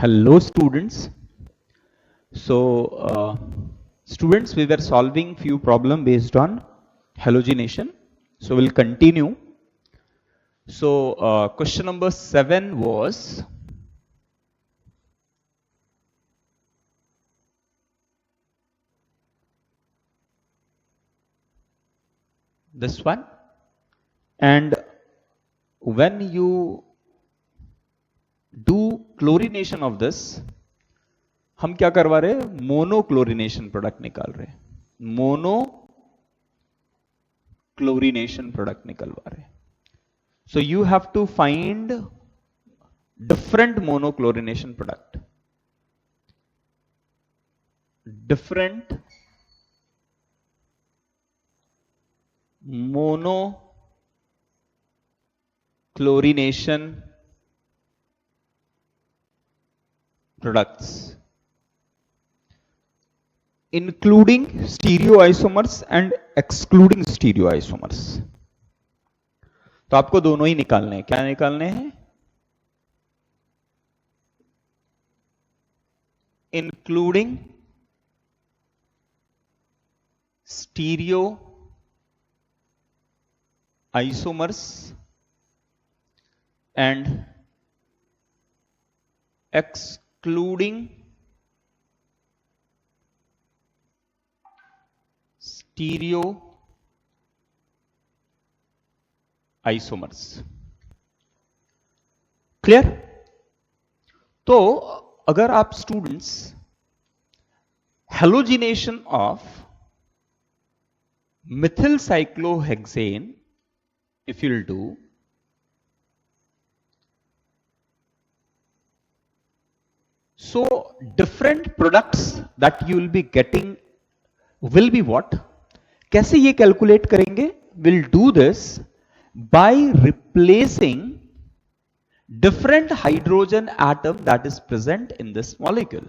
Hello students. Students, we were solving few problem based on halogenation. So we'll continue. Question number 7 was this one. And when you do chlorination of this, हम क्या करवा रहे हैं? Monochlorination product निकाल रहे हैं. Monochlorination product निकलवा रहे हैं. So you have to find different monochlorination product. Different monochlorination products, including stereoisomers and excluding stereoisomers. तो आपको दोनों ही निकालने हैं. क्या निकालने हैं? Including stereoisomers and excluding stereoisomers. Clear? तो अगर आप students halogenation of methyl cyclohexane, if you'll do, so different products that you will be getting will be what? कैसे ये कैलकुलेट करेंगे? We'll do this by replacing different hydrogen atom that is present in this molecule.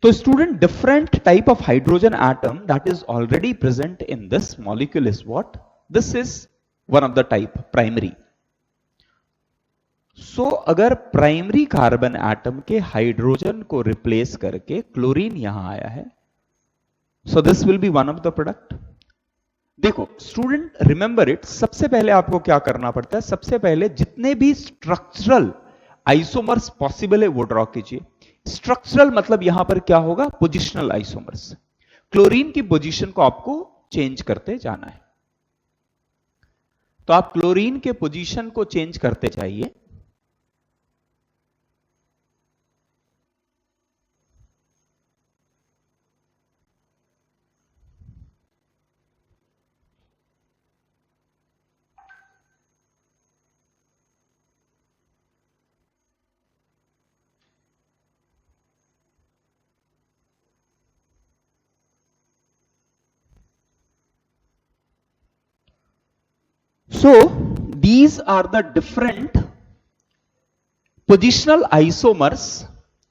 So student, different type of hydrogen atom that is already present in this molecule is what? This is one of the type, primary. So अगर primary carbon atom के hydrogen को replace करके chlorine यहां आया है, so this will be one of the product. देखो student, remember it, सबसे पहले आपको क्या करना पड़ता है? सबसे पहले जितने भी स्ट्रक्चरल आइसोमर्स पॉसिबल है वो ड्रॉ कीजिए. स्ट्रक्चरल मतलब यहां पर क्या होगा? Positional isomers. क्लोरीन की पोजीशन को आपको चेंज करते जाना है. तो आप क्लोरीन के पोजीशन को चेंज करते जाइए. So these are the different positional isomers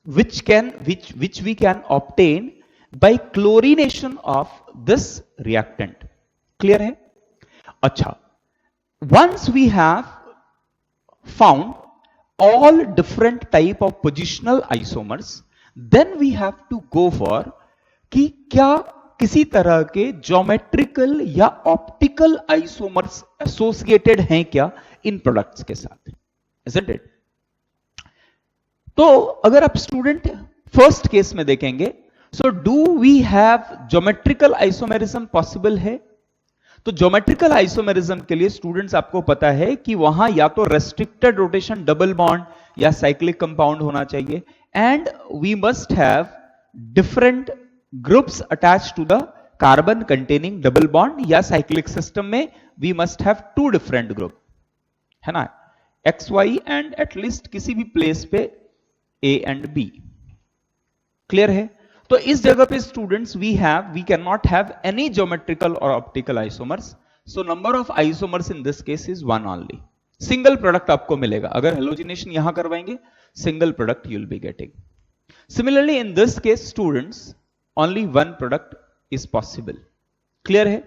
which we can obtain by chlorination of this reactant. Clear है? अच्छा, once we have found all different type of positional isomers, then we have to go for कि क्या किसी तरह के geometrical या optical isomers associated हैं क्या इन प्रोडक्ट्स के साथ. Isn't it? तो अगर आप स्टूडेंट फर्स्ट केस में देखेंगे, so do we have geometrical isomerism possible है? तो ज्योमेट्रिकल आइसोमेरिज्म के लिए स्टूडेंट्स आपको पता है कि वहां या तो रेस्ट्रिक्टेड रोटेशन डबल बॉन्ड या साइक्लिक कंपाउंड होना चाहिए, and we must have different groups attached to the carbon containing double bond, या साइक्लिक सिस्टम में we must have two different group, है ना, एक्स वाई एंड एटलीस्ट किसी भी place पे ए एंड बी. क्लियर है? तो इस जगह पे students we can not have any geometrical और optical isomers. So number of isomers in this case is one only. Single product आपको मिलेगा. अगर हेलोजिनेशन यहां करवाएंगे, single product you will be getting. Similarly in this case students, only one product is possible. Clear है?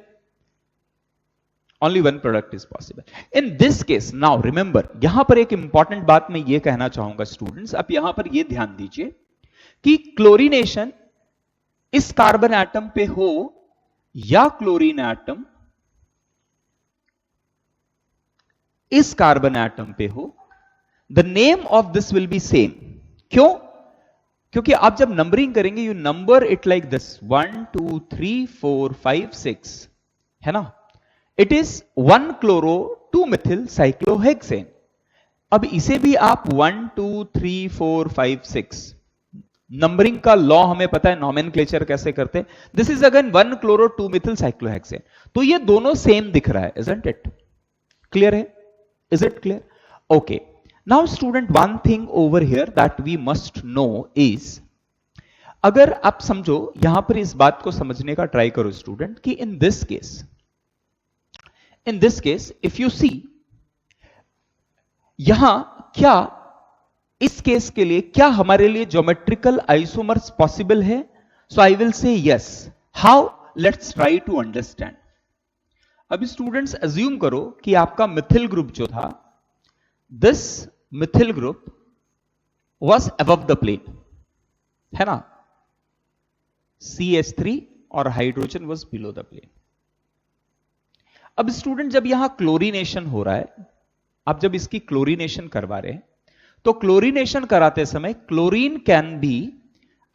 only one product is possible. In this case, now remember, यहां पर एक important बात मैं ये कहना चाहूंगा स्टूडेंट्स, अब यहां पर ये ध्यान दीजिए कि क्लोरीनेशन इस कार्बन एटम पे हो या क्लोरीन एटम इस कार्बन एटम पे हो, the name of this will be same. क्यों? क्योंकि आप जब नंबरिंग करेंगे you number it like this 1 2 3 4 5 6, है ना. It is 1 chloro 2 methyl cyclohexane. अब इसे भी आप 1 2 3 4 5 6, नंबरिंग का लॉ हमें पता है, नॉमेनक्लेचर कैसे करते हैं. This is again 1 chloro 2 methyl cyclohexane. तो ये दोनों सेम दिख रहा है, इजंट इट? क्लियर है? Is it clear? Okay. Now student, one thing over here that we must know is, अगर आप समझो, यहां पर इस बात को समझने का ट्राई करो स्टूडेंट, कि in this case if you see, यहां क्या इस केस के लिए क्या हमारे लिए ज्योमेट्रिकल आइसोमर्स पॉसिबल है? So I will say yes. How? Let's try to understand. अभी स्टूडेंट्स अज्यूम करो कि आपका मिथिल ग्रुप जो था, this methyl group was above the plane, है ना. CH3 और hydrogen was below the plane. अब स्टूडेंट जब यहां क्लोरीनेशन हो रहा है, आप जब इसकी क्लोरीनेशन करवा रहे हैं, तो क्लोरीनेशन कराते समय क्लोरीन कैन बी,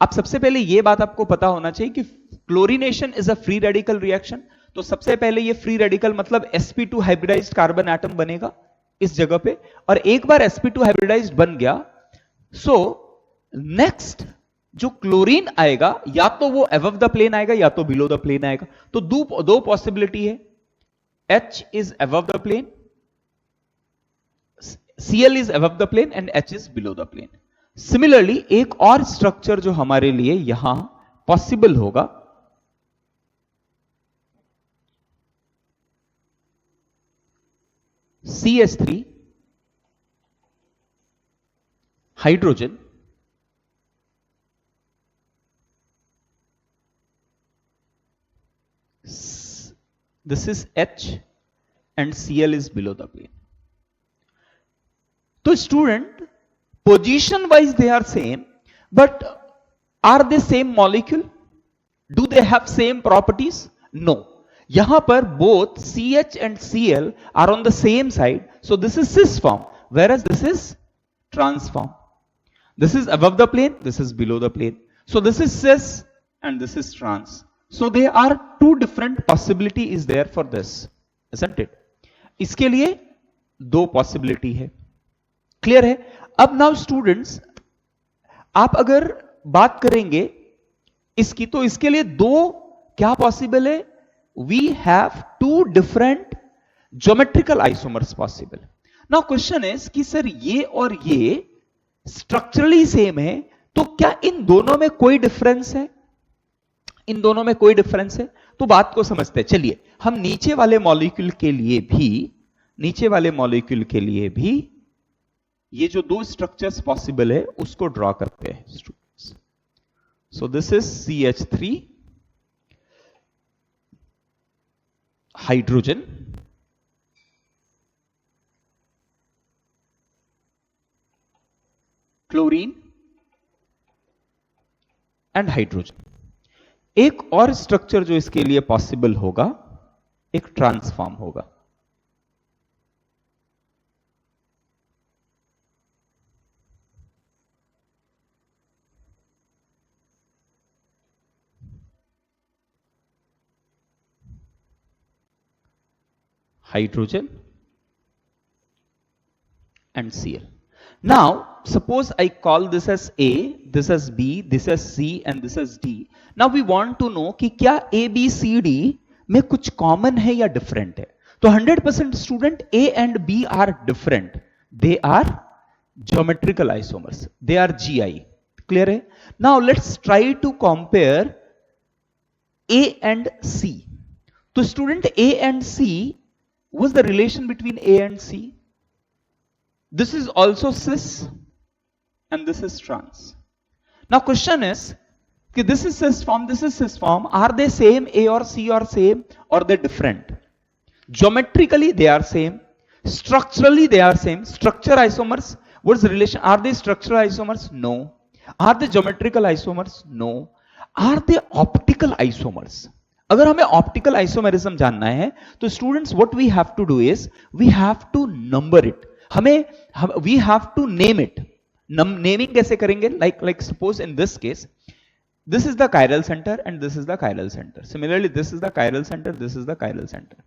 अब सबसे पहले यह बात आपको पता होना चाहिए कि chlorination is a free radical reaction. तो सबसे पहले ये फ्री रेडिकल मतलब sp2 हाइब्रिडाइज्ड कार्बन एटम बनेगा इस जगह पे, और एक बार sp2 हाइब्रिडाइज्ड बन गया, सो नेक्स्ट जो क्लोरीन आएगा, या तो वो अबव द प्लेन आएगा या तो बिलो द प्लेन आएगा. तो दो पॉसिबिलिटी है, H is above the plane, Cl is above the plane and H is below the plane. Similarly, एक और स्ट्रक्चर जो हमारे लिए यहां पॉसिबल होगा, CH3 hydrogen this is H and Cl is below the plane. तो student position wise they are same, but are they same molecule? Do they have same properties? No. यहां पर both CH and Cl are on the same side, so this is cis form, whereas this is trans form. This is above the plane, this is below the plane. So this is cis and this is trans. So there are two different possibility is there for this, isn't it? इसके लिए दो possibility है. Clear है? अब now students, आप अगर बात करेंगे इसकी, तो इसके लिए दो क्या पॉसिबल है? We have two different geometrical isomers possible. Now question is कि सर ये और ये स्ट्रक्चरली सेम है, तो क्या इन दोनों में कोई डिफरेंस है? इन दोनों में कोई डिफरेंस है? तो बात को समझते हैं. चलिए हम नीचे वाले मॉलिक्यूल के लिए भी ये जो दो स्ट्रक्चर्स पॉसिबल है उसको ड्रॉ करते हैं students. So this is CH3 hydrogen, chlorine and hydrogen. एक और स्ट्रक्चर जो इसके लिए पॉसिबल होगा, एक ट्रांसफॉर्म होगा. Hydrogen and Cl. Now, suppose I call this as A, this as B, this as C and this as D. Now we want to know कि क्या A, B, C, D में कुछ common है या different है. तो 100% student A and B are different. They are geometrical isomers. They are GI. Clear है? Now let's try to compare A and C. तो student A and C, what's the relation between A and C? This is also cis and this is trans. Now question is, this is cis form, this is cis form, are they same, A or C or same, or they different? Geometrically they are same, structurally they are same. Structure isomers, what's the relation? Are they structural isomers? No. Are they geometrical isomers? No. Are they optical isomers? अगर हमें optical isomerism जानना है तो students what we have to do is we have to number it. We have to name it. Naming कैसे करेंगे? Like suppose in this case this is the chiral center and this is the chiral center. Similarly, this is the chiral center, this is the chiral center.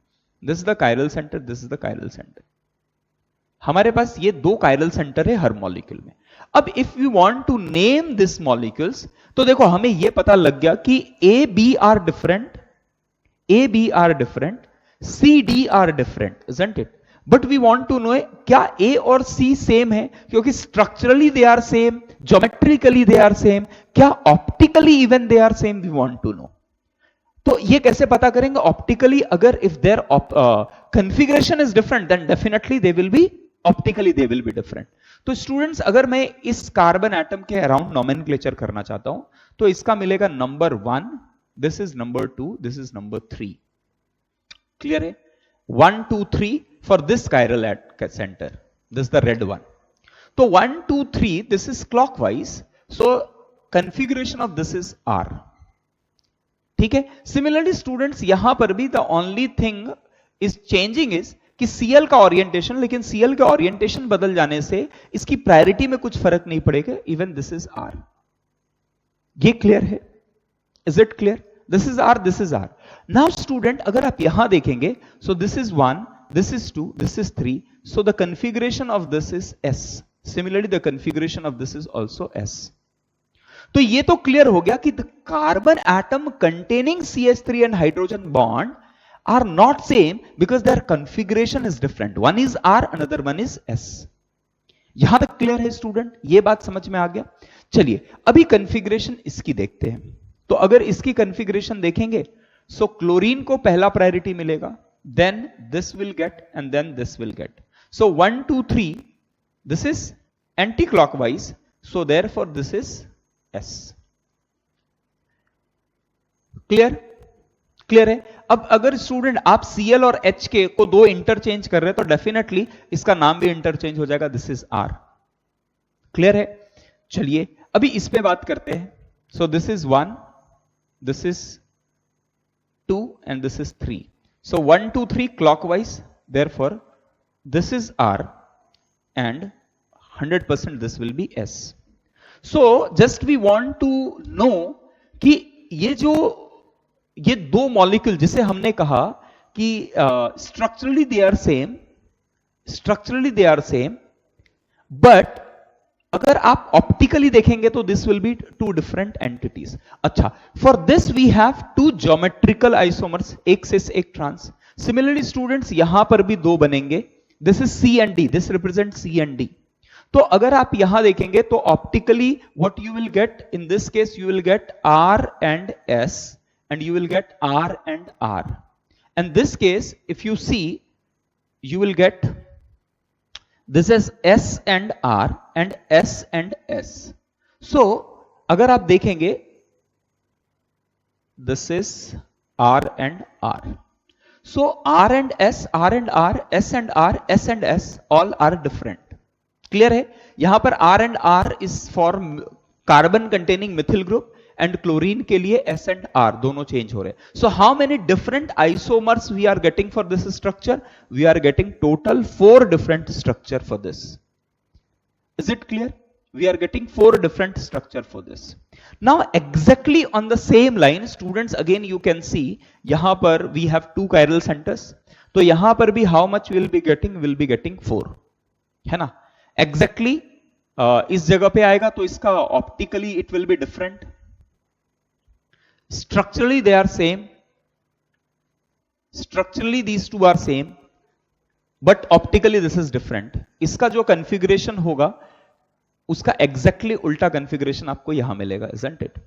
This is the chiral center, this is the chiral center. हमारे पास ये दो chiral center है हर molecule में. अब if we want to name this molecules, तो देखो हमें ये पता लग गया कि A, B are different, A, B are different, C, D are different, isn't it? But we want to know क्या ए और सी सेम है, क्योंकि structurally they are same, geometrically they are same, क्या optically even they are same, we want to know. तो ये कैसे पता करेंगे? ऑप्टिकली अगर if their configuration is different then definitely they will be optically they will be different. तो students अगर मैं इस कार्बन एटम के अराउंड नोमेनक्लेचर करना चाहता हूं तो इसका मिलेगा number 1, this is number 2, this is number 3. Clear है? 1, 2, 3 for this chiral center. This is the red one. So 1, 2, 3, this is clockwise. So configuration of this is R. ठीक है? Similarly students यहां पर भी the only thing is changing is कि Cl का orientation, लेकिन Cl के orientation बदल जाने से इसकी priority में कुछ फर्क नहीं पड़ेगा. Even this is R. ये clear है? Is it clear? This is R, this is R. Now student अगर आप यहां देखेंगे, so this is 1, this is 2, this is 3, so the configuration of this is S. Similarly the configuration of this is also S. तो ये तो clear हो गया कि the carbon atom containing CH3 and hydrogen bond are not same because their configuration is different. One is R, another one is S. यहां तक clear है student? ये बात समझ में आ गया? चलिए अभी configuration इसकी देखते हैं. तो अगर इसकी configuration देखेंगे, so क्लोरीन को पहला प्रायोरिटी मिलेगा, then this will get and then this will get. So 1, 2, 3, this is anti-clockwise, so therefore this is S. Clear? Clear है? अब अगर स्टूडेंट आप Cl और H के को दो इंटरचेंज कर रहे हैं तो डेफिनेटली इसका नाम भी इंटरचेंज हो जाएगा, दिस इज R. क्लियर है? चलिए अभी इस पे बात करते हैं. So this is 1, this is 2 and this is 3. So 1, 2, 3 clockwise, therefore this is R and 100% this will be S. So just we want to know कि ये दो मॉलिक्यूल जिसे हमने कहा कि structurally they are same, but अगर आप optically देखेंगे तो this will be two different entities. अच्छा, for this we have two geometrical isomers, एक सिस एक ट्रांस. सिमिलरली स्टूडेंट्स यहां पर भी दो बनेंगे, this is C and D, this represent C and D. तो अगर आप यहां देखेंगे तो optically what you will get in this case, you will get R and S and you will get R and R. And this case if you see you will get this is S and R and S and S. So अगर आप देखेंगे this is R and R. So R and S, R and R, S and R, S and S all are different. Clear है? यहां पर R and R is for carbon containing methyl group and chlorine के लिए S and R दोनों change हो रहे हैं. So how many different isomers we are getting for this structure? We are getting total 4 different structure for this. Is it clear? We are getting 4 different structure for this. Now exactly on the same line, students again you can see यहां पर we have 2 chiral centers. तो यहां पर भी how much we will be getting? Will be getting 4. है ना? Exactly इस जगह पे आएगा तो इसका optically it will be different. Structurally they are same, structurally these two are same, but optically this is different. इसका जो configuration होगा उसका exactly उल्टा configuration आपको यहां मिलेगा, isn't it?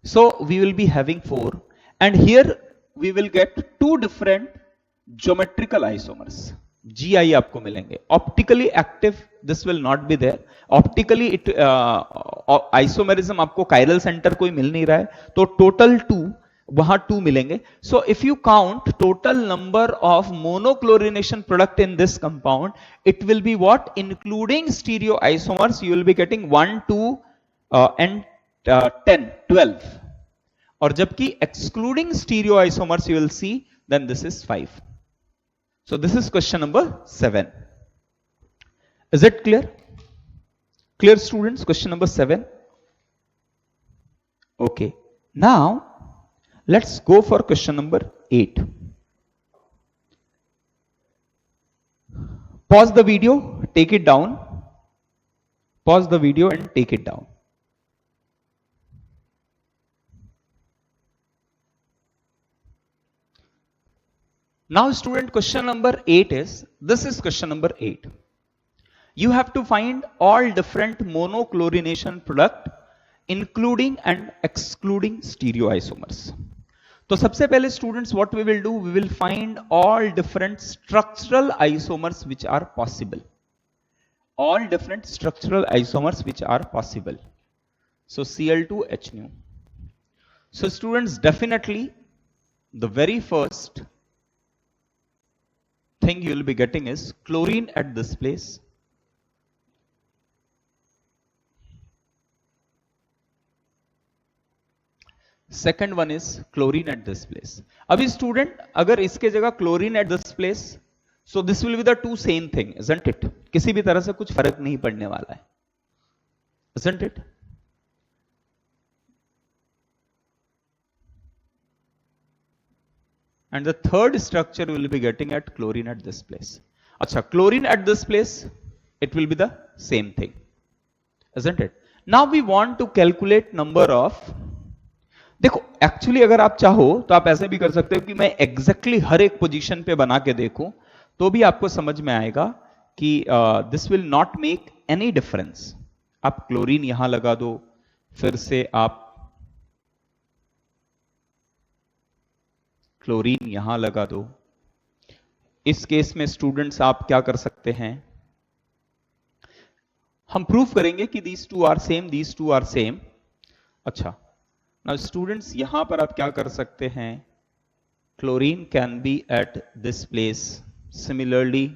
So we will be having 4 and here we will get 2 different geometrical isomers. GI आपको मिलेंगे. Optically active this will not be there. Optically it isomerism आपको chiral center कोई मिल नहीं रहा है, तो total 2. वहां 2 मिलेंगे. So if you count total number of monochlorination product in this compound, it will be what, including stereo isomers, you will be getting 1 2 and 10 12. और जबकि excluding stereo isomers you will see then this is 5. So this is question number 7. Is it clear? Clear students, question number 7. Okay, now let's go for question number 8. Pause the video, take it down. Pause the video and take it down. Now student, question number 8 is, this is question number 8. You have to find all different monochlorination product including and excluding stereoisomers. तो सबसे पहले students what we will do, we will find all different structural isomers which are possible. All different structural isomers which are possible. So Cl2H nu. So students, definitely the very first thing you will be getting is chlorine at this place. Second one is chlorine at this place. अभी student, अगर इसके जगह chlorine at this place, so this will be the two same thing, isn't it? किसी भी तरह से कुछ फर्क नहीं पड़ने वाला है, isn't it? And the third structure we will be getting at chlorine at this place. अच्छा, chlorine at this place, it will be the same thing, isn't it? Now we want to calculate number of. देखो actually अगर आप चाहो तो आप ऐसे भी कर सकते हो कि मैं एग्जैक्टली हर एक पोजीशन पे बना के देखूं तो भी आपको समझ में आएगा कि this will not make any difference. आप क्लोरीन यहां लगा दो, फिर से आप क्लोरीन यहां लगा दो. इस केस में स्टूडेंट्स आप क्या कर सकते हैं, हम प्रूव करेंगे कि these two are same, these two are same. अच्छा, नाउ स्टूडेंट्स यहां पर आप क्या कर सकते हैं, chlorine can be at this place, similarly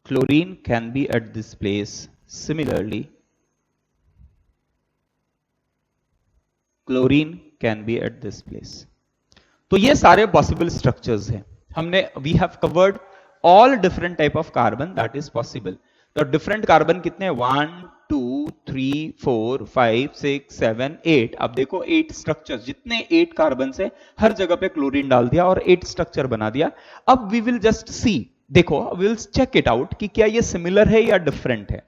chlorine can be at this place, similarly chlorine can be at this place. तो ये सारे पॉसिबल स्ट्रक्चर्स हैं. हमने we have covered all different type of carbon that is possible. तो different carbon कितने, 1 2 3 4 5 6 7 8. अब देखो 8 structures, जितने 8 कार्बन से हर जगह पे क्लोरीन डाल दिया और 8 स्ट्रक्चर बना दिया. अब वी विल जस्ट सी, देखो we will check it out कि क्या ये सिमिलर है या डिफरेंट है.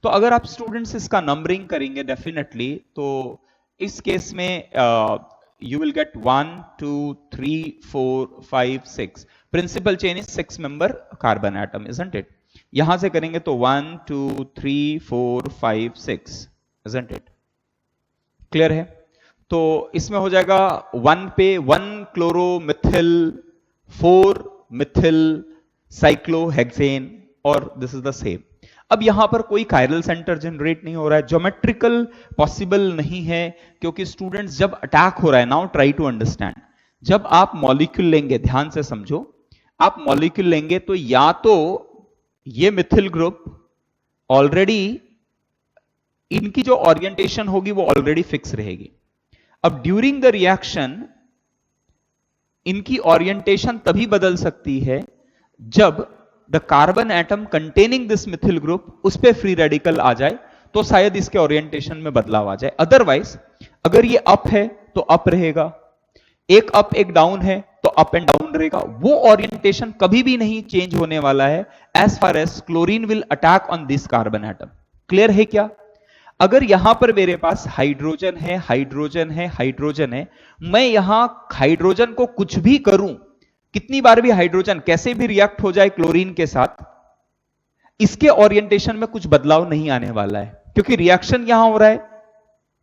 तो अगर आप स्टूडेंट्स इसका नंबरिंग करेंगे डेफिनेटली, तो इस केस में you will get 1 2 3 4 5 6. Principal chain is 6 member carbon atom, isn't it? यहां से करेंगे तो 1 2 3 4 5 6, isn't it? क्लियर है? तो इसमें हो जाएगा 1 पे 1 क्लोरोमिथिल 4 मिथिल साइक्लोहेक्सेन और दिस इज द सेम. अब यहां पर कोई कायरल सेंटर जनरेट नहीं हो रहा है, ज्योमेट्रिकल पॉसिबल नहीं है, क्योंकि स्टूडेंट्स जब अटैक हो रहा है, नाउ ट्राई टू अंडरस्टैंड, जब आप मॉलिक्यूल लेंगे, ध्यान से समझो, आप मॉलिक्यूल लेंगे तो या तो ये मिथिल ग्रुप ऑलरेडी, इनकी जो ओरिएंटेशन होगी वो ऑलरेडी फिक्स रहेगी. अब ड्यूरिंग द रिएक्शन इनकी ओरिएंटेशन तभी बदल सकती है जब the carbon atom containing this methyl group उस पे फ्री रेडिकल आ जाए, तो शायद इसके ओरिएंटेशन में बदलाव आ जाए. अदरवाइज अगर ये अप है तो अप रहेगा, एक अप एक डाउन है तो अप एंड डाउन रहेगा. वो ओरिएंटेशन कभी भी नहीं चेंज होने वाला है as far as chlorine will attack on this carbon atom. Clear है क्या? अगर यहां पर मेरे पास हाइड्रोजन है, हाइड्रोजन है, हाइड्रोजन है, मैं यहां हाइड्रोजन को कुछ भी करूं, कितनी बार भी हाइड्रोजन कैसे भी रिएक्ट हो जाए क्लोरीन के साथ, इसके ओरिएंटेशन में कुछ बदलाव नहीं आने वाला है, क्योंकि रिएक्शन यहां हो रहा है,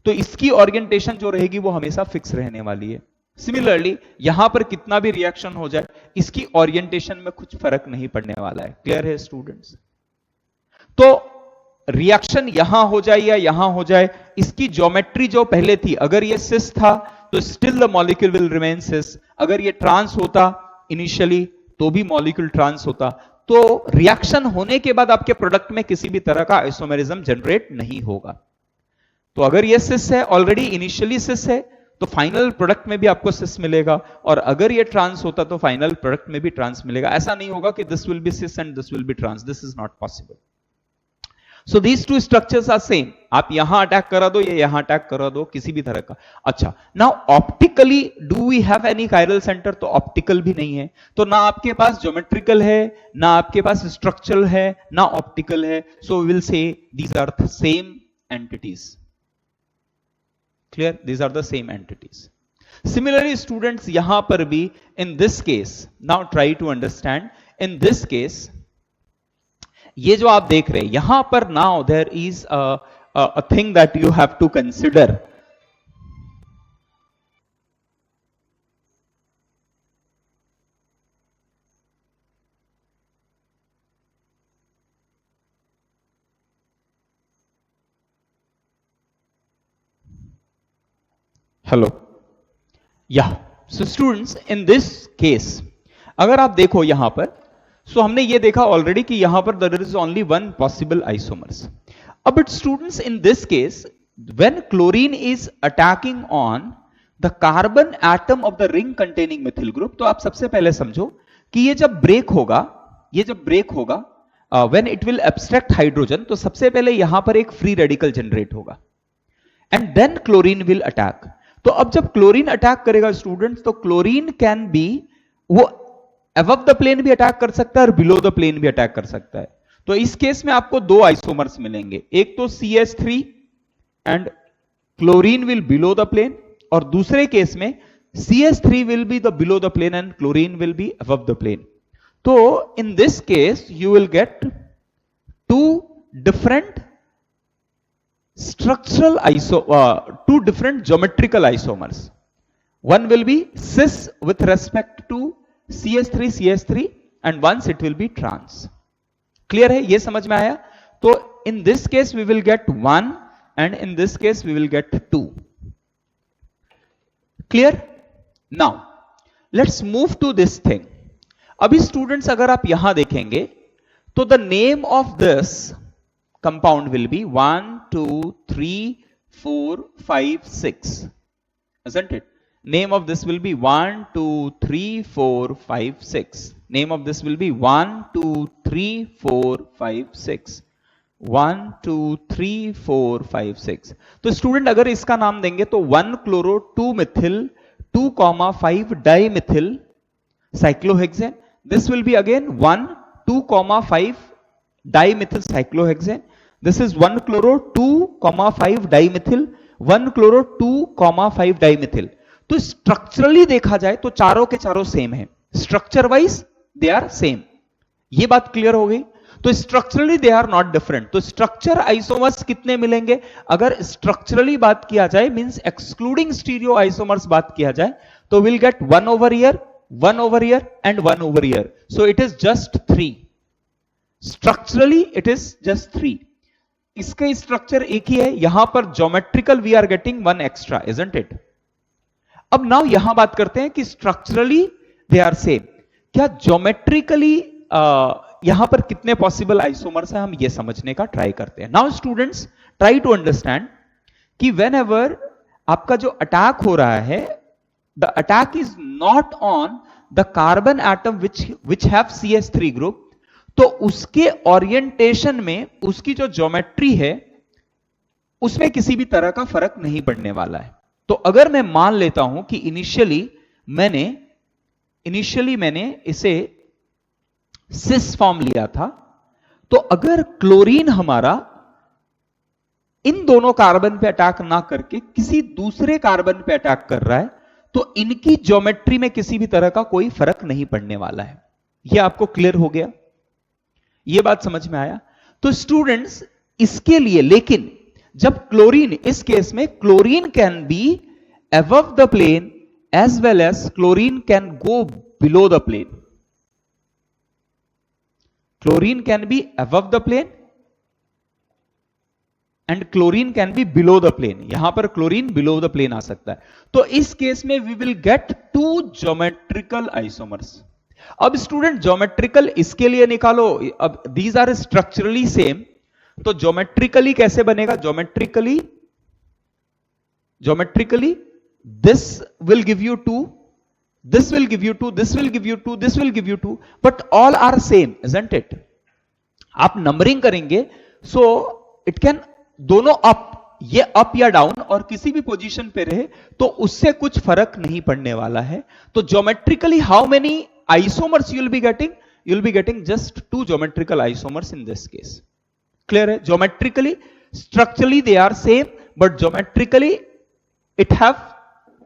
तो इसकी ओरिएंटेशन जो रहेगी वो हमेशा फिक्स रहने वाली है. सिमिलरली यहां पर कितना भी रिएक्शन हो जाए, इसकी ओरिएंटेशन में कुछ फर्क नहीं पड़ने वाला है. क्लियर है स्टूडेंट्स? तो रिएक्शन यहां हो जाए या यहां हो जाए, इसकी ज्योमेट्री जो पहले थी, अगर ये सिस था तो still the molecule will remain cis, अगर ये ट्रांस होता इनिशियली तो भी मॉलिक्यूल ट्रांस होता। तो रिएक्शन होने के बाद आपके प्रोडक्ट में किसी भी तरह का आइसोमेरिज्म जनरेट नहीं होगा। तो अगर ये सिस है, ऑलरेडी इनिशियली सिस है, तो फाइनल प्रोडक्ट में भी आपको सिस मिलेगा, और अगर ये ट्रांस होता तो फाइनल प्रोडक्ट में भी ट्रांस मिलेगा। ऐसा नहीं होगा कि this will be cis and this will be trans, this is not possible. So these two structures are same, आप यहां अटैक करा दो या यहां अटैक करा दो, किसी भी तरह का। अच्छा, now optically do we have any chiral centre? तो ऑप्टिकल भी नहीं है, तो ना आपके पास ज्योमेट्रिकल है, ना आपके पास स्ट्रक्चरल है, ना ऑप्टिकल है। So we will say these are the same entities. Clear? These are the same entities. Similarly students, यहां पर भी in this case, now try to understand, in this case ये जो आप देख रहे हैं यहां पर, now there is a thing that you have to consider. Hello, या so students, in this case अगर आप देखो यहां पर, सो हमने ये देखा ऑलरेडी कि यहां पर there is only one possible isomers. अब but students, in this case when chlorine is attacking on the carbon atom of the ring containing methyl group, तो आप सबसे पहले समझो कि ये जब ब्रेक होगा, ये जब ब्रेक होगा, when it will abstract hydrogen, तो सबसे पहले यहां पर एक फ्री रेडिकल जनरेट होगा and then chlorine will attack. तो अब जब क्लोरीन अटैक करेगा स्टूडेंट्स, तो क्लोरीन कैन बी, वो अबव द प्लेन भी अटैक कर सकता है और बिलो द प्लेन भी अटैक कर सकता है। तो इस केस में आपको दो आइसोमर्स मिलेंगे, एक तो CH3 and chlorine will below the plane, और दूसरे केस में CH3 will be the below the plane and chlorine will be above the plane. तो in this case you will get two different structural two different geometrical isomers. One will be cis with respect to CH3 and once it will be trans. Clear है? ये समझ में आया? तो in this case we will get 1 and in this case we will get 2. Clear? Now let's move to this thing. अभी students अगर आप यहां देखेंगे तो the name of this compound will be 1, 2, 3, 4, 5, 6. Isn't it? Name of this will be 1, 2, 3, 4, 5, 6. Name of this will be 1, 2, 3, 4, 5, 6. 1, 2, 3, 4, 5, 6. तो student अगर इसका नाम देंगे तो 1 chloro 2 methyl 2,5 dimethyl cyclohexane. This will be again 1, 2,5 dimethyl cyclohexane. This is 1 chloro 2,5 dimethyl 1 chloro 2,5 dimethyl. तो structurally देखा जाए तो चारों के चारों सेम है, structure wise they are same. ये बात क्लियर हो गई. तो structurally they are not different. तो स्ट्रक्चर आइसोमर्स कितने मिलेंगे? अगर स्ट्रक्चरली बात किया जाए, मींस एक्सक्लूडिंग स्टीरियो आइसोमर्स बात किया जाए, तो will get 1 over here, 1 over here and 1 over here. So it is just 3. Structurally it is just 3. इसका स्ट्रक्चर एक ही है, यहां पर geometrical we are getting 1 extra, isn't it? अब नाउ यहां बात करते हैं कि स्ट्रक्चरली दे आर सेम. क्या ज्योमेट्रिकली यहां पर कितने पॉसिबल आइसोमर्स हैं, हम ये समझने का ट्राई करते हैं. Now students try to understand कि वेन एवर आपका जो अटैक हो रहा है, the attack is not on the carbon atom which have CH3 group, तो उसके ओरिएंटेशन में उसकी जो ज्योमेट्री है उसमें किसी भी तरह का फर्क नहीं पड़ने वाला है. तो अगर मैं मान लेता हूं कि इनिशियली मैंने इसे सिस फॉर्म लिया था, तो अगर क्लोरीन हमारा इन दोनों कार्बन पे अटैक ना करके किसी दूसरे कार्बन पे अटैक कर रहा है, तो इनकी ज्योमेट्री में किसी भी तरह का कोई फर्क नहीं पड़ने वाला है. यह आपको क्लियर हो गया? यह बात समझ में आया? तो स्टूडेंट्स इसके लिए, लेकिन जब क्लोरीन, इस केस में chlorine can be above the plane as well as chlorine can go below the plane. Chlorine can be above the plane and chlorine can be below the plane. यहां पर chlorine below the plane आ सकता है। तो इस case में we will get two geometrical isomers. अब student geometrical इसके लिए निकालो, अब दीज आर स्ट्रक्चरली सेम, तो ज्योमेट्रिकली कैसे बनेगा? Geometrically this will give you 2, this will give you 2, this will give you 2, this will give you 2, but all are same, isn't it? आप numbering करेंगे so it can दोनों up, ये up या down और किसी भी पोजीशन पे रहे तो उससे कुछ फर्क नहीं पड़ने वाला है। तो geometrically how many isomers you will be getting? You will be getting just 2 geometrical isomers in this case. Clear है? Geometrically, structurally they are same, but geometrically it have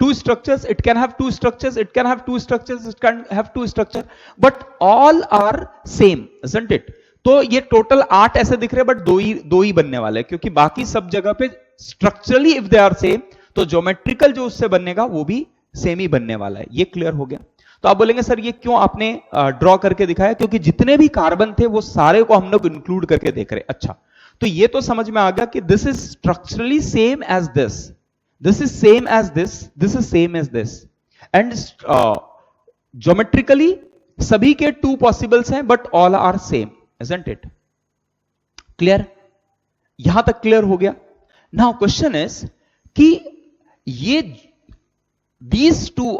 2 structures, it can have 2 structures, it can have 2 structures, it can have 2 structure, but all are same, isn't it? तो ये total 8 ऐसे दिख रहे हैं, but दो ही बनने वाले हैं, क्योंकि बाकी सब जगह पे structurally if they are same, तो ज्योमेट्रिकल जो उससे बनेगा वो भी सेम ही बनने वाला है। ये क्लियर हो गया? तो आप बोलेंगे सर ये क्यों आपने ड्रॉ करके दिखाया? क्योंकि जितने भी कार्बन थे वो सारे को हम लोग इंक्लूड करके देख रहे। अच्छा, तो ये तो समझ में आ गया कि this is structurally same as this, this is same as this is same as this, and geometrically सभी के 2 possibles हैं, but all are same, isn't it? Clear? यहां तक क्लियर हो गया? Now question is कि ये these two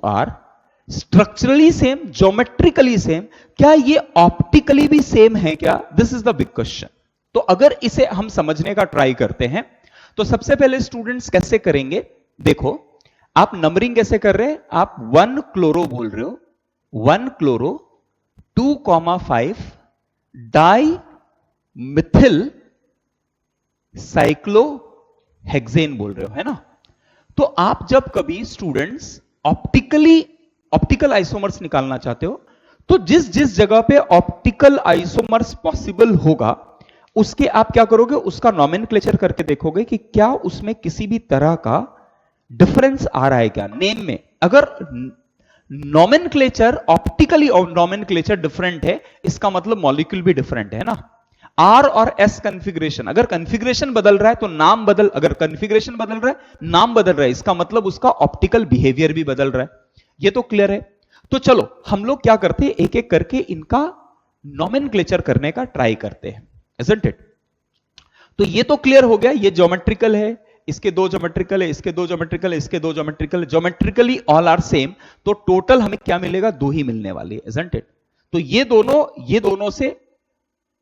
are structurally same, geometrically same, क्या ये optically भी same है क्या? This is the big question. तो अगर इसे हम समझने का ट्राई करते हैं तो सबसे पहले स्टूडेंट्स कैसे करेंगे? देखो, आप नंबरिंग कैसे कर रहे हैं? आप 1 क्लोरो बोल रहे हो, 1 क्लोरो 2,5 डाई मिथिल साइक्लोहेक्सेन बोल रहे हो, है ना? तो आप जब कभी स्टूडेंट्स ऑप्टिकल आइसोमर्स निकालना चाहते हो तो जिस जिस जगह पे ऑप्टिकल आइसोमर्स पॉसिबल होगा उसके आप क्या करोगे? उसका नॉमेनक्लेचर करके देखोगे कि क्या उसमें किसी भी तरह का डिफरेंस आ रहा है क्या नेम में। अगर नॉमेनक्लेचर ऑप्टिकली और नॉमेनक्लेचर डिफरेंट है, इसका मतलब मॉलिक्यूल भी डिफरेंट है ना। आर और एस कॉन्फ़िगरेशन, अगर कॉन्फ़िगरेशन बदल रहा है तो नाम बदल, अगर कॉन्फ़िगरेशन बदल रहा है नाम बदल रहा है, इसका मतलब उसका ऑप्टिकल बिहेवियर भी बदल रहा है। ये तो क्लियर है? तो चलो हम लोग क्या करते हैं, एक एक करके इनका नॉमेनक्लेचर करने का ट्राई करते हैं, isn't it? तो ये तो क्लियर हो गया, ये ज्योमेट्रिकल है, इसके 2 ज्योमेट्रिकल है, इसके 2 ज्योमेट्रिकल है, इसके 2 geometrical, geometrically all are same, तो टोटल हमें क्या मिलेगा? 2 ही मिलने वाली है, isn't it? तो ये दोनों से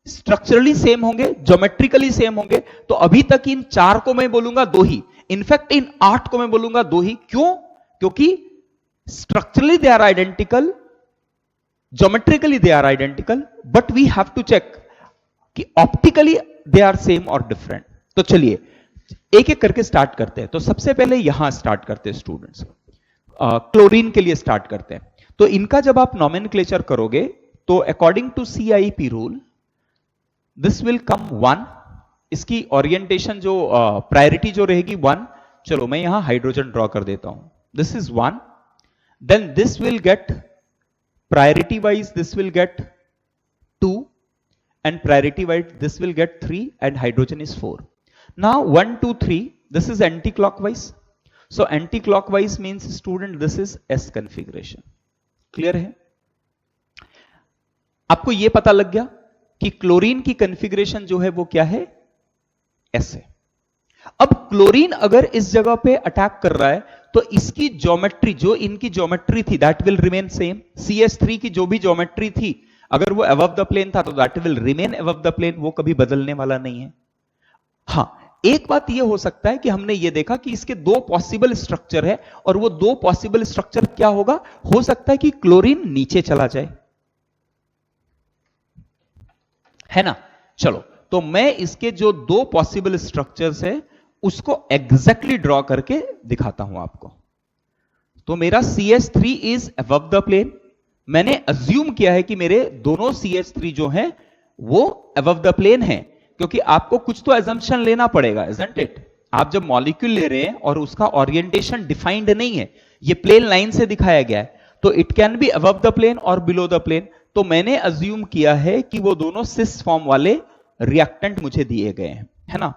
स्ट्रक्चरली सेम होंगे, ज्योमेट्रिकली सेम होंगे। तो अभी तक इन 4 को मैं बोलूंगा 2 ही, इनफैक्ट इन 8 को मैं बोलूंगा 2 ही। क्यों? क्योंकि structurally they are identical, geometrically they are identical, but we have to check कि ऑप्टिकली दे आर सेम और डिफरेंट। तो चलिए एक एक करके स्टार्ट करते हैं। तो सबसे पहले यहां स्टार्ट करते हैं स्टूडेंट्स, क्लोरीन के लिए स्टार्ट करते हैं। तो इनका जब आप नॉमेनक्लेचर करोगे तो according to CIP rule this will come 1, इसकी ओरिएंटेशन जो प्रायोरिटी जो रहेगी 1। चलो मैं यहां हाइड्रोजन ड्रॉ कर देता हूं, this is 1, then this will get priority wise this will get 2, and priority wise this will get 3, and hydrogen is 4. Now 1 2 3, this is anti-clockwise, so anti-clockwise means student this is S configuration. Clear है? आपको यह पता लग गया कि chlorine की configuration जो है वो क्या है? S है। अब क्लोरीन अगर इस जगह पे अटैक कर रहा है तो इसकी ज्योमेट्री, जो इनकी ज्योमेट्री थी that will remain same. CS3 की जो भी ज्योमेट्री थी अगर वो अबव द प्लेन था तो that will remain above the plane, वो कभी बदलने वाला नहीं है। हां, एक बात ये हो सकता है कि हमने ये देखा कि इसके 2 पॉसिबल स्ट्रक्चर है, और वो 2 पॉसिबल स्ट्रक्चर क्या होगा? हो सकता है कि क्लोरीन नीचे चला जाए, है ना। चलो तो मैं इसके जो 2 पॉसिबल स्ट्रक्चर्स है उसको एग्जैक्टली ड्रॉ करके दिखाता हूं आपको। तो मेरा CS3 is above the plane, मैंने अज्यूम किया है कि मेरे दोनों CH3 जो हैं वो अबव द प्लेन है, क्योंकि आपको कुछ तो एजम्पशन लेना पड़ेगा, isn't it? आप जब मॉलिक्यूल ले रहे हैं और उसका ओरिएंटेशन डिफाइंड नहीं है, ये प्लेन लाइन से दिखाया गया है, तो it can be above the plane और बिलो द प्लेन। तो मैंने अज्यूम किया है कि वो दोनों सिस फॉर्म वाले रिएक्टेंट मुझे दिए गए हैं। है ना।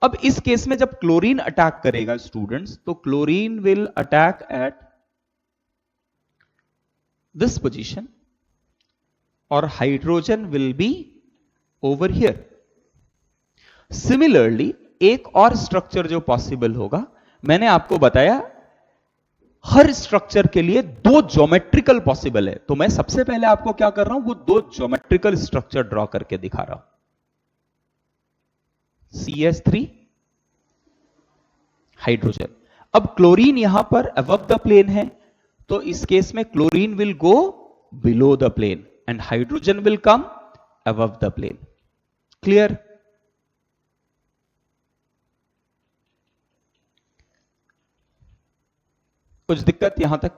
अब इस केस में जब क्लोरीन अटैक करेगा स्टूडेंट्स, तो chlorine will attack at this position और hydrogen will be over here. Similarly एक और स्ट्रक्चर जो पॉसिबल होगा, मैंने आपको बताया हर स्ट्रक्चर के लिए दो ज्योमेट्रिकल पॉसिबल है, तो मैं सबसे पहले आपको क्या कर रहा हूं, वो दो ज्योमेट्रिकल स्ट्रक्चर ड्रॉ करके दिखा रहा हूं। CH3 hydrogen. अब क्लोरीन यहां पर अबव द प्लेन है, तो इस केस में chlorine will go below the plane and hydrogen will come above the plane. Clear? कुछ दिक्कत यहां तक?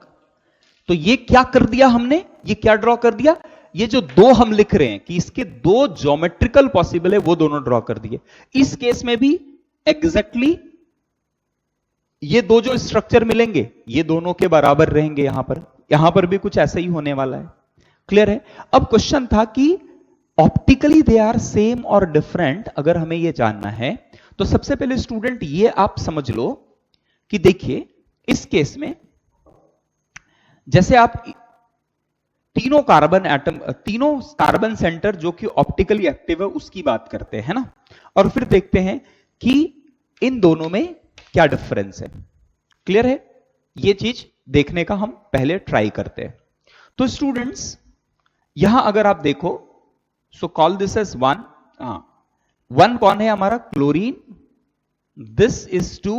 तो ये क्या कर दिया हमने, ये क्या ड्रॉ कर दिया, ये जो दो हम लिख रहे हैं कि इसके दो ज्योमेट्रिकल पॉसिबल है, वो दोनों ड्रॉ कर दिए। इस केस में भी एग्जैक्टली ये दो जो स्ट्रक्चर मिलेंगे, ये दोनों के बराबर रहेंगे। यहां पर भी कुछ ऐसा ही होने वाला है। क्लियर है? अब क्वेश्चन था कि ऑप्टिकली दे आर सेम और डिफरेंट, अगर हमें ये जानना है तो सबसे पहले स्टूडेंट ये आप समझ लो कि देखिए इस केस में जैसे आप तीनों कार्बन एटम, तीनों कार्बन सेंटर जो कि ऑप्टिकली एक्टिव है उसकी बात करते हैं ना, और फिर देखते हैं कि इन दोनों में क्या डिफरेंस है। क्लियर है? ये चीज देखने का हम पहले ट्राई करते हैं। तो स्टूडेंट्स यहां अगर आप देखो, so call this as one. One कौन है हमारा? Chlorine. This is 2,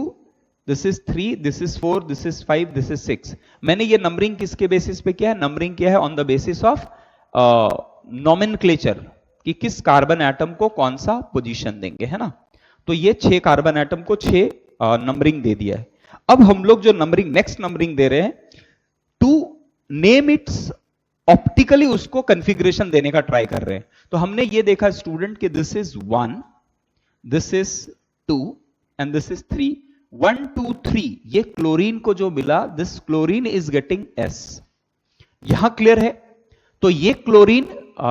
this is 3, this is 4, this is 5, this is 6। मैंने ये नंबरिंग किसके बेसिस पे किया है? नंबरिंग किया है on the basis of nomenclature, कि किस कार्बन एटम को कौन सा पोजीशन देंगे, है ना। तो ये 6 कार्बन एटम को 6 नंबरिंग दे दिया है। अब हम लोग जो नंबरिंग, नेक्स्ट नंबरिंग दे रहे हैं, टू नेम इट्स ऑप्टिकली उसको कंफिग्रेशन देने का ट्राई कर रहे हैं। तो हमने ये देखा स्टूडेंट कि this is 1, this is 2 and this is 3। 1 2 3 ये क्लोरीन को जो मिला, this chlorine is getting S। यहां क्लियर है? तो ये क्लोरीन,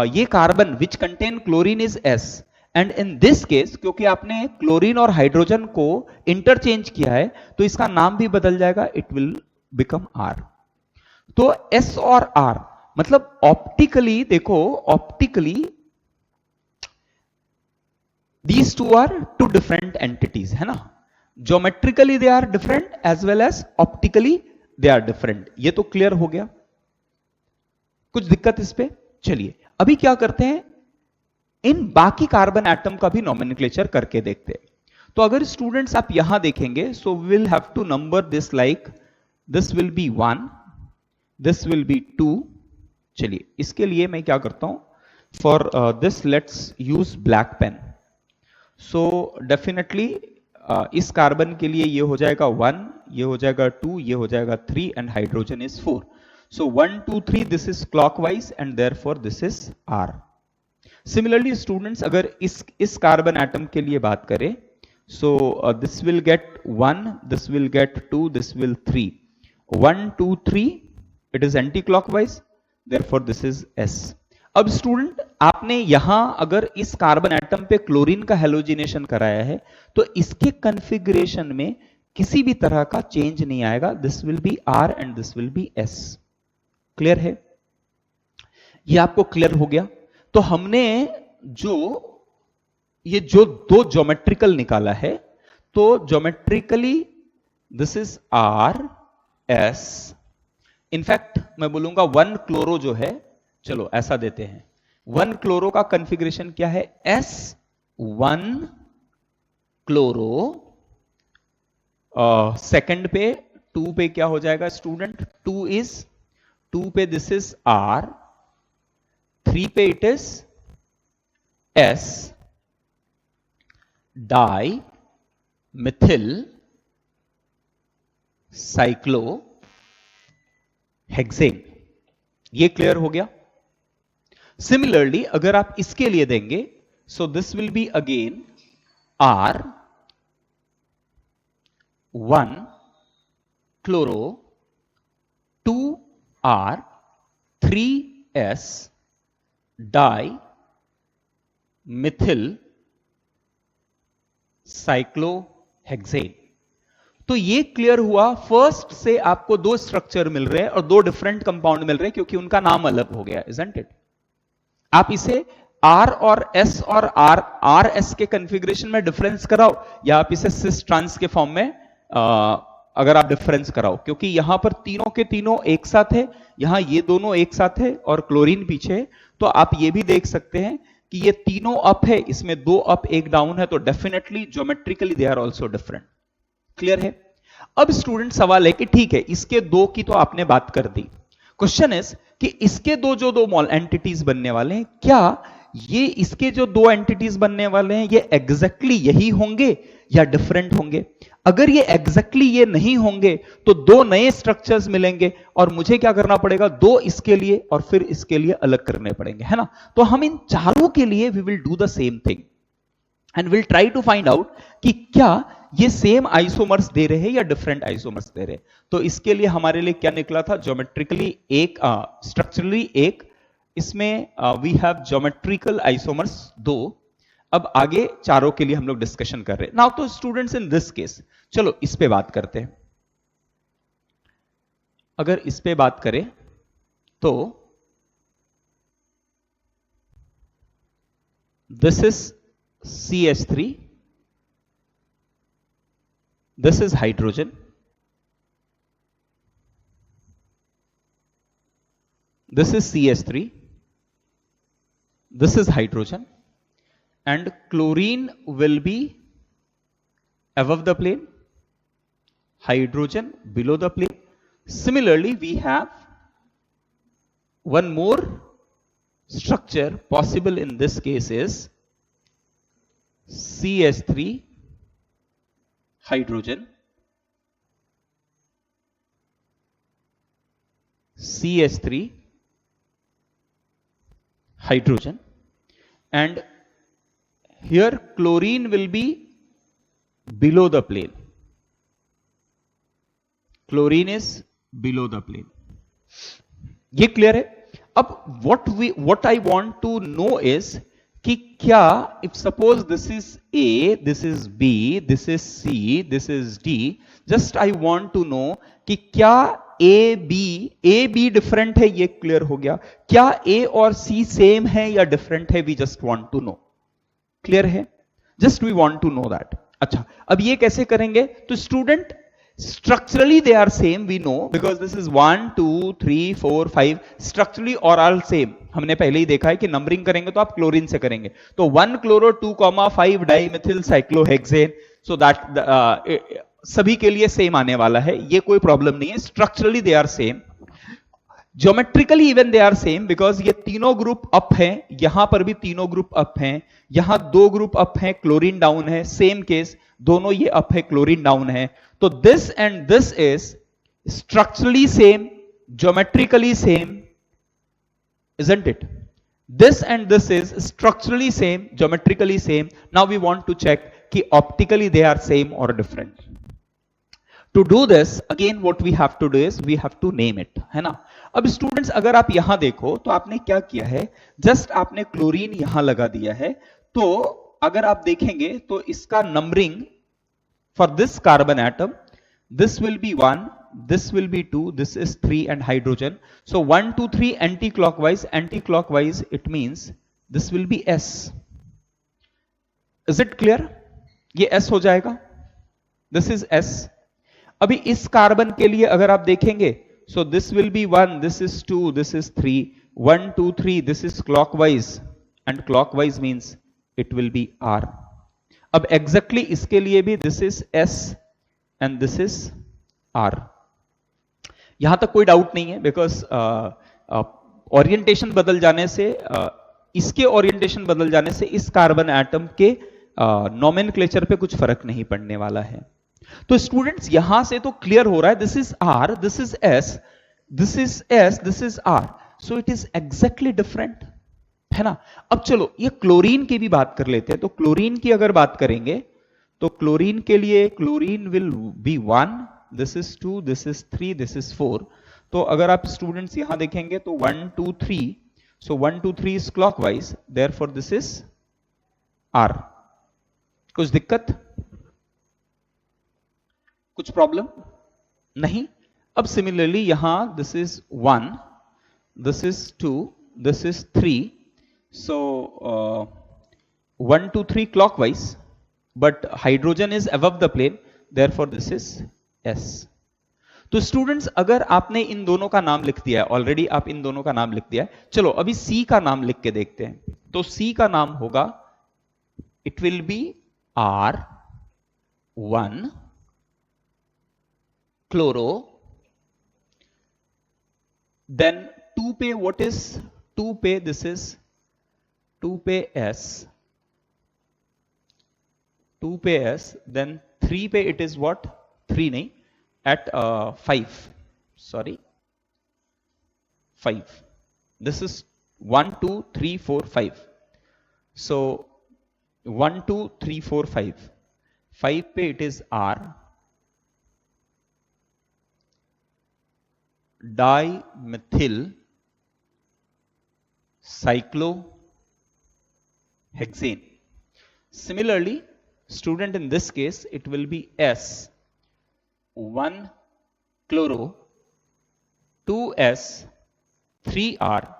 ये carbon which contain chlorine is S, and in this case क्योंकि आपने क्लोरीन और हाइड्रोजन को इंटरचेंज किया है तो इसका नाम भी बदल जाएगा, इट विल बिकम R। तो S और R मतलब ऑप्टिकली देखो, optically these two are two different entities, है ना। Geometrically they are different as well as optically they are different. ये तो क्लियर हो गया? कुछ दिक्कत इस पे? चलिए अभी क्या करते हैं, इन बाकी कार्बन एटम का भी नॉमेनक्लेचर करके देखते हैं। तो अगर स्टूडेंट्स आप यहां देखेंगे, so will have to number this like this will be 1, this will be 2। चलिए इसके लिए मैं क्या करता हूं, for this let's use black pen. So definitely इस कार्बन के लिए ये हो जाएगा 1, ये हो जाएगा 2, ये हो जाएगा 3 and hydrogen is 4। So 1 2 3 this is clockwise and therefore this is R। Similarly students अगर इस कार्बन एटम के लिए बात करें, सो this will gate 1, this will get 2, this will 3। 1 2 3 it is anti clockwise, therefore this is S। अब student आपने यहां अगर इस कार्बन एटम पे क्लोरीन का हेलोजिनेशन कराया है तो इसके कॉन्फ़िगरेशन में किसी भी तरह का चेंज नहीं आएगा, this will B R and this will B S। Clear है? ये आपको क्लियर हो गया? तो हमने ये जो दो ज्योमेट्रिकल निकाला है, तो geometrically this is R S। In fact मैं बोलूंगा 1 क्लोरो जो है, चलो ऐसा देते हैं, 1 क्लोरो का कॉन्फ़िगरेशन क्या है? S1 chloro. सेकंड पे 2 पे क्या हो जाएगा स्टूडेंट? 2 पे दिस इज R, 3 पे इट इज S, dimethyl cyclohexane. ये क्लियर हो गया? सिमिलरली अगर आप इसके लिए देंगे, so this will be again R 1 chloro, 2 R, 3 S, dimethyl cyclohexane. तो ये क्लियर हुआ, फर्स्ट से आपको दो स्ट्रक्चर मिल रहे हैं और दो डिफरेंट कंपाउंड मिल रहे हैं क्योंकि उनका नाम अलग हो गया, इजंट इट? आप इसे आर और एस और आर आर एस के कन्फिग्रेशन में डिफरेंस कराओ या आप इसे सिस ट्रांस के फॉर्म में अगर आप डिफरेंस कराओ, क्योंकि यहां पर तीनों के तीनों एक साथ है, यहां ये दोनों एक साथ है और क्लोरीन पीछे है, तो आप ये भी देख सकते हैं कि ये तीनों अप है, इसमें दो अप एक डाउन है, तो definitely geometrically they are also different. Clear है? अब स्टूडेंट सवाल है कि ठीक है, इसके दो की तो आपने बात कर दी, क्वेश्चन इज कि इसके दो मॉल एंटिटीज बनने वाले हैं, क्या ये इसके जो दो एंटिटीज बनने वाले हैं ये एग्जैक्टली यही होंगे या डिफरेंट होंगे? अगर ये एग्जैक्टली ये नहीं होंगे तो दो नए स्ट्रक्चर्स मिलेंगे और मुझे क्या करना पड़ेगा, दो इसके लिए और फिर इसके लिए अलग करने पड़ेंगे, है ना? तो हम इन चारों के लिए we will do the same thing and will try to find out कि क्या ये सेम आइसोमर्स दे रहे हैं या डिफरेंट आइसोमर्स दे रहे हैं। तो इसके लिए हमारे लिए क्या निकला था, ज्योमेट्रिकली एक, स्ट्रक्चरली एक, इसमें वी हैव ज्योमेट्रिकल आइसोमर्स दो। अब आगे चारों के लिए हम लोग डिस्कशन कर रहे हैं नाउ। तो स्टूडेंट्स इन दिस केस चलो इस पे बात करते हैं। अगर इस पे बात करें तो this is CH3, this is hydrogen, this is CH3, this is hydrogen, and chlorine will be above the plane, hydrogen below the plane. Similarly, we have one more structure possible in this case is CH3 hydrogen, CH3 hydrogen, and here chlorine will be below the plane. Chlorine is below the plane. ये clear है? अब what I want to know is कि क्या if suppose this is A, this is B, this is C, this is D, just I want to know कि क्या A B different है, ये clear हो गया। क्या A और C सेम है या डिफरेंट है, we just want to know. Clear है? Just we want to know that. अच्छा, अब ये कैसे करेंगे? तो student structurally they are same, we know, because this is 1 2 3 4 5 structurally or all same। हमने पहले ही देखा है कि नंबरिंग करेंगे तो आप क्लोरीन से करेंगे, तो 1 chloro 2,5 dimethyl cyclohexane, so that सभी के लिए सेम आने वाला है, ये कोई प्रॉब्लम नहीं है। Structurally they are same, geometrically even they are same, because ये तीनों ग्रुप अप हैं, यहां पर भी तीनों ग्रुप अप हैं, यहां दो ग्रुप अप हैं, क्लोरीन डाउन है, सेम केस, दोनों ये अप है, क्लोरीन डाउन है। तो this and this is structurally same, geometrically same, isn't it? This and this is structurally same, geometrically same. Now we want to check कि optically they are same or different. To do this, again what we have to do is we have to name it, है ना? अब students अगर आप यहां देखो तो आपने क्या किया है, जस्ट आपने क्लोरीन यहां लगा दिया है। तो अगर आप देखेंगे तो इसका numbering for this carbon atom, this will be 1, this will be 2, this is 3 and hydrogen. So 1 2 3 anti-clockwise it means this will be S. Is it clear? ये S हो जाएगा, this is S. अभी इस कार्बन के लिए अगर आप देखेंगे, so this will be 1, this is 2, this is 3, 1 2 3, this is clockwise and clockwise means it will be R. अब एग्जैक्टली इसके लिए भी this is S and this is R। यहां तक कोई डाउट नहीं है, बिकॉज ओरिएंटेशन बदल जाने से, इसके ओरिएंटेशन बदल जाने से इस कार्बन एटम के नोमेनक्लेचर पे कुछ फर्क नहीं पड़ने वाला है। तो स्टूडेंट्स यहां से तो क्लियर हो रहा है, this is R, this is S, this is S, this is R, so it is exactly different, है ना? अब चलो ये क्लोरीन की भी बात कर लेते हैं। तो क्लोरीन की अगर बात करेंगे तो क्लोरीन के लिए chlorine will be 1, this is 2, this is 3, this is 4। तो अगर आप स्टूडेंट्स यहां देखेंगे तो 1 2 3, सो 1 2 3 is clockwise, therefore this is R। कुछ दिक्कत, कुछ प्रॉब्लम नहीं? अब सिमिलरली यहां this is 1, this is 2, this is 3, so 1 2 3 clockwise, but hydrogen is above the plane, therefore this is S. तो स्टूडेंट्स अगर आपने इन दोनों का नाम लिख दिया है ऑलरेडी, आप इन दोनों का नाम लिख दिया है, चलो अभी C का नाम लिख के देखते हैं। तो C का नाम होगा, it will be R1 chloro, then 2 पे what is 2 पे, this is 2 पे S, 2 पे S, then 3 पे it is what, 3 नहीं, at 5, sorry 5, this is 1 2 3 4 5, so 1 2 3 4 5, 5 पे it is R, dimethyl cyclohexane. Similarly, student, in this case it will be S, 1 chloro, 2S, 3R,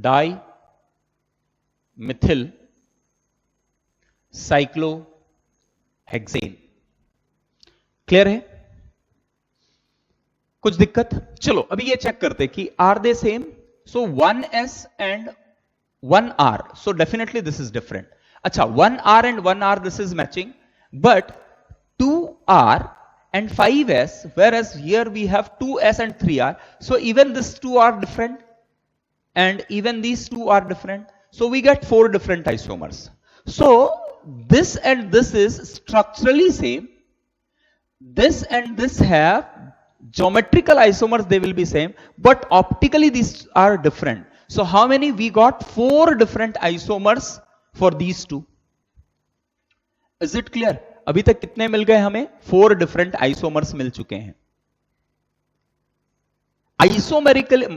dimethyl cyclohexane. Clear है? कुछ दिक्कत? चलो अभी ये चेक करते कि are they same, so 1S and 1R, so definitely this is different. अच्छा, 1R and 1R, this is matching, but 2R and 5S, whereas here we have 2S and 3R, so even these two are different and even these two are different, so we get 4 different isomers. So this and this is structurally same, this and this have geometrical isomers, they will be same, but optically these are different. So how many we got? 4 different isomers for these two. Is it clear? अभी तक कितने मिल गए हमें? 4 different isomers मिल चुके हैं. Isomerically,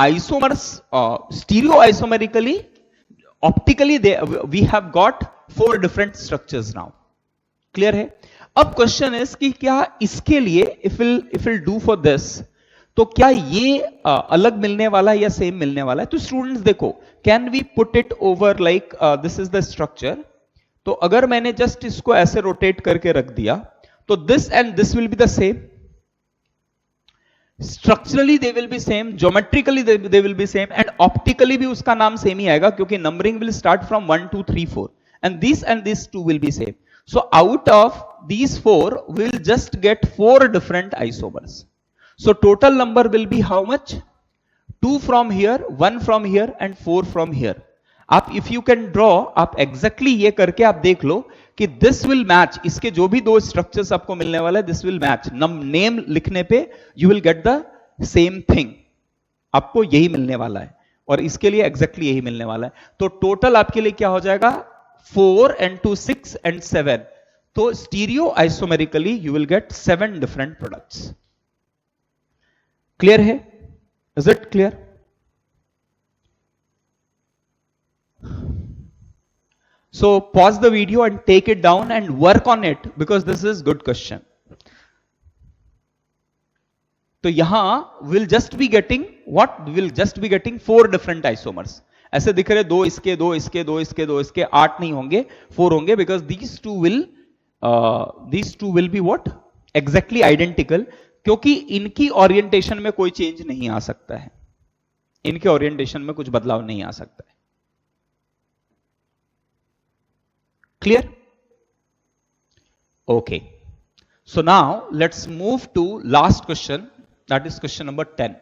isomers, stereoisomerically, optically we have got 4 different structures now. Clear है? अब question is कि क्या इसके लिए if will do for this, तो क्या ये अलग मिलने वाला है या सेम मिलने वाला है? तो स्टूडेंट्स देखो, can we put it over like this is the structure, तो अगर मैंने जस्ट इसको ऐसे रोटेट करके रख दिया, तो this and this will be the same, structurally they will be same, geometrically they will be same, and optically भी उसका नाम सेम ही आएगा, क्योंकि numbering will start from 1 2 3 4, and this too will be same. So out of these 4, we'll just get 4 different isomers. So total number will be how much? 2 from here, 1 from here and 4 from here. आप if you can draw, आप exactly ये करके आप देख लो कि this will match, इसके जो भी 2 structures आपको मिलने वाला है, this will match. Name लिखने पे you will get the same thing. आपको यही मिलने वाला है और इसके लिए exactly यही मिलने वाला है. तो total आपके लिए क्या हो जाएगा? 4 and 2 6 and 7. So stereo isomerically you will get 7 different products. Clear है? Is it clear? So pause the video and take it down and work on it, because this is good question. तो यहां we'll just be getting what? We'll just be getting 4 different isomers. ऐसे दिख रहे 2 इसके 2 इसके 2 इसके 2 इसके 8 नहीं होंगे, 4 होंगे, because these two will be what? Exactly identical, क्योंकि इनकी ओरिएंटेशन में कोई चेंज नहीं आ सकता है, इनके ओरिएंटेशन में कुछ बदलाव नहीं आ सकता है. Clear? Okay, so now let's move to last question, that is question number 10.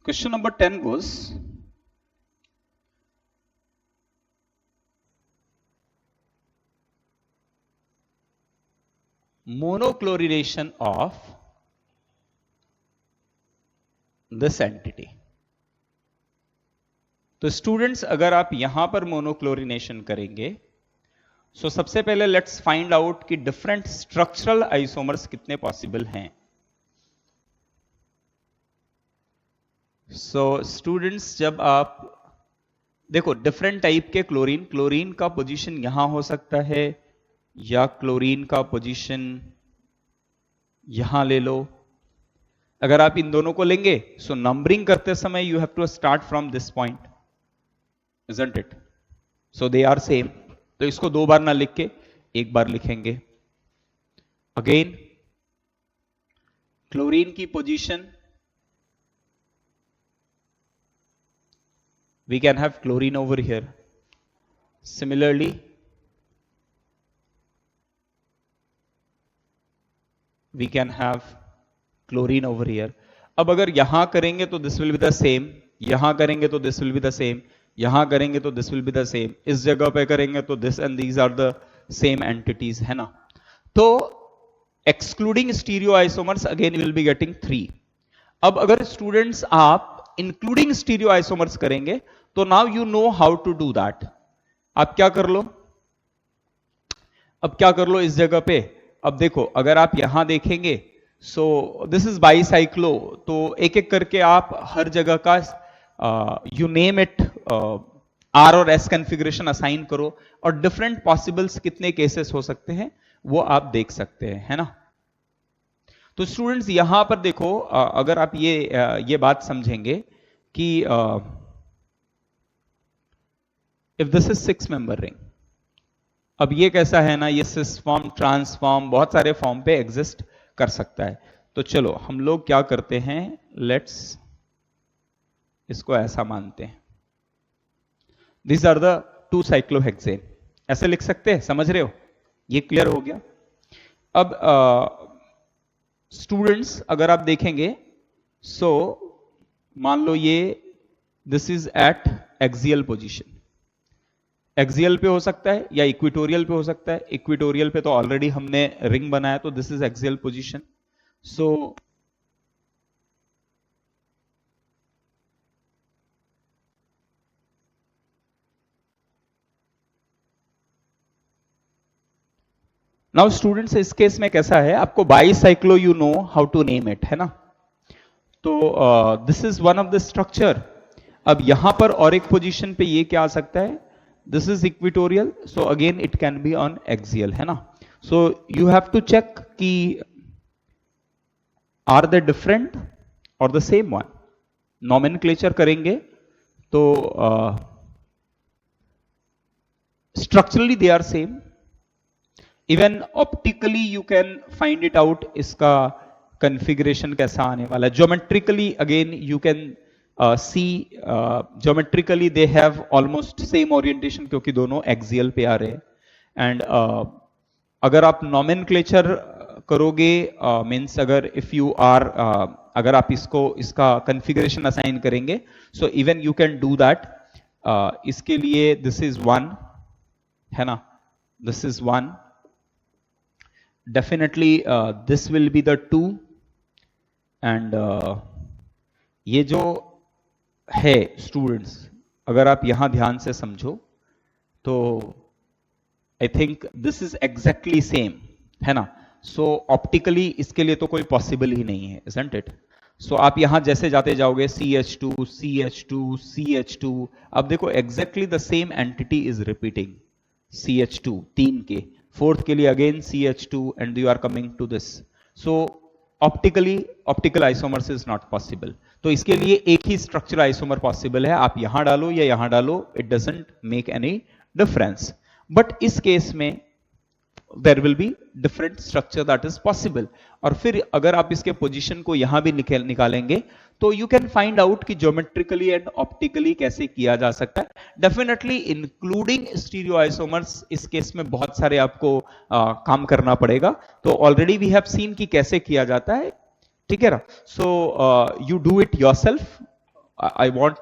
Question number 10 goes, monochlorination of this entity. तो तो स्टूडेंट्स अगर आप यहां पर मोनोक्लोरिनेशन करेंगे, सो सबसे पहले लेट्स फाइंड आउट कि डिफरेंट स्ट्रक्चरल आइसोमर्स कितने पॉसिबल हैं। सो स्टूडेंट्स जब आप देखो डिफरेंट टाइप के क्लोरीन का पोजीशन यहां हो सकता है या क्लोरीन का पोजीशन यहां ले लो। अगर आप इन दोनों को लेंगे सो नंबरिंग करते समय you have to start from this point, isn't it? So they are same, तो इसको दो बार ना लिख के एक बार लिखेंगे। अगेन क्लोरीन की position, we can have chlorine over here. Similarly, we can have chlorine over here. अब अगर यहां करेंगे तो this will be the same, यहां करेंगे तो this will be the same, यहां करेंगे तो this will be the same, इस जगह पे करेंगे तो this and these are the same entities, है ना? तो excluding stereoisomers again we will be getting 3. अब अगर स्टूडेंट्स आप इंक्लूडिंग स्टीरियोआइसोमर्स करेंगे तो now you know how to do that. आप क्या कर लो, अब क्या कर लो इस जगह पे, अब देखो अगर आप यहां देखेंगे सो दिस इज बाईसाइक्लो, तो एक एक करके आप हर जगह का यू नेम इट आर और एस कॉन्फ़िगरेशन असाइन करो और डिफरेंट पॉसिबल्स कितने केसेस हो सकते हैं वो आप देख सकते हैं, है ना? तो स्टूडेंट्स यहां पर देखो अगर आप ये बात समझेंगे कि if this is 6 member ring, अब ये कैसा है ना, ये सिस फॉर्म, ट्रांस फॉर्म, बहुत सारे फॉर्म पे एग्जिस्ट कर सकता है। तो चलो हम लोग क्या करते हैं, लेट्स इसको ऐसा मानते हैं, दिस आर द 2 साइक्लोहेक्सेन, ऐसे लिख सकते हैं, समझ रहे हो? ये क्लियर हो गया। अब स्टूडेंट्स अगर आप देखेंगे सो मान लो ये this is eight axial position, axial पे हो सकता है या इक्वेटोरियल पे हो सकता है। इक्वेटोरियल पे तो ऑलरेडी हमने रिंग बनाया, तो this is axial position. So now students इस केस में कैसा है, आपको bicyclo you know how to name it, है ना? तो this is one of the structure. अब यहां पर और एक पोजीशन पे ये क्या आ सकता है, this is equatorial, so again it can be on axial, है ना? So you have to check कि आर दे डिफरेंट और द सेम वन। नॉमेनक्लेचर करेंगे तो structurally they are same, even optically you can find it out, इसका configuration कैसा आने वाला है। Geometrically again you can see, geometrically they have almost same orientation क्योंकि दोनों एक्सियल पे आ रहे हैं। एंड अगर आप नॉमेनक्लेचर करोगे मीन्स अगर इफ यू आर अगर आप इसका कॉन्फ़िगरेशन असाइन करेंगे so even you can do that. इसके लिए दिस इज 1, है ना? This is 1, definitely this will be the 2 and ये जो है स्टूडेंट्स अगर आप यहां ध्यान से समझो तो I think this is exactly same, है ना? सो ऑप्टिकली इसके लिए तो कोई पॉसिबल ही नहीं है, isn't it? सो आप यहां जैसे जाते जाओगे CH2 CH2 CH2, अब देखो exactly the same entity is repeating, CH2 3 के, फोर्थ के लिए again CH2 and you are coming to this. So optical isomers is not possible. तो इसके लिए एक ही स्ट्रक्चर आइसोमर पॉसिबल है, आप यहां डालो या यहां डालो, it doesn't make any difference. But इस केस में there will be different structure that is possible. और फिर अगर आप इसके पोजीशन को यहां भी निकालेंगे तो यू कैन फाइंड आउट कि ज्योमेट्रिकली एंड ऑप्टिकली कैसे किया जा सकता है। डेफिनेटली इंक्लूडिंग स्टीरियोआइसोमर्स इस केस में बहुत सारे आपको काम करना पड़ेगा। तो ऑलरेडी वी हैव सीन कि कैसे किया जाता है, ठीक है ना? So you do it yourself, I want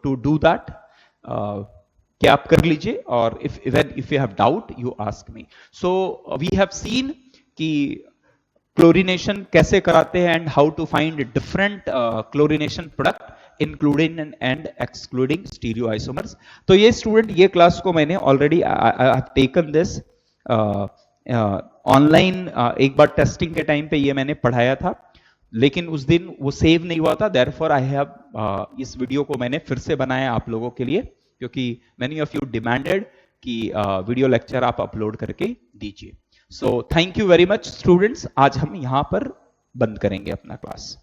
to do that, कि आप कर लीजिए, और if you have doubt you ask me. So we have seen कि क्लोरीनेशन कैसे कराते हैं and how to find different chlorination product including and excluding stereo isomers. तो ये स्टूडेंट, ये क्लास को मैंने already I have taken this online, एक बार टेस्टिंग के टाइम पे ये मैंने पढ़ाया था, लेकिन उस दिन वो सेव नहीं हुआ था, देयरफॉर आई हैव इस वीडियो को मैंने फिर से बनाया आप लोगों के लिए, क्योंकि मैनी ऑफ यू डिमांडेड कि वीडियो लेक्चर आप अपलोड करके दीजिए। So thank you very much students, आज हम यहां पर बंद करेंगे अपना क्लास।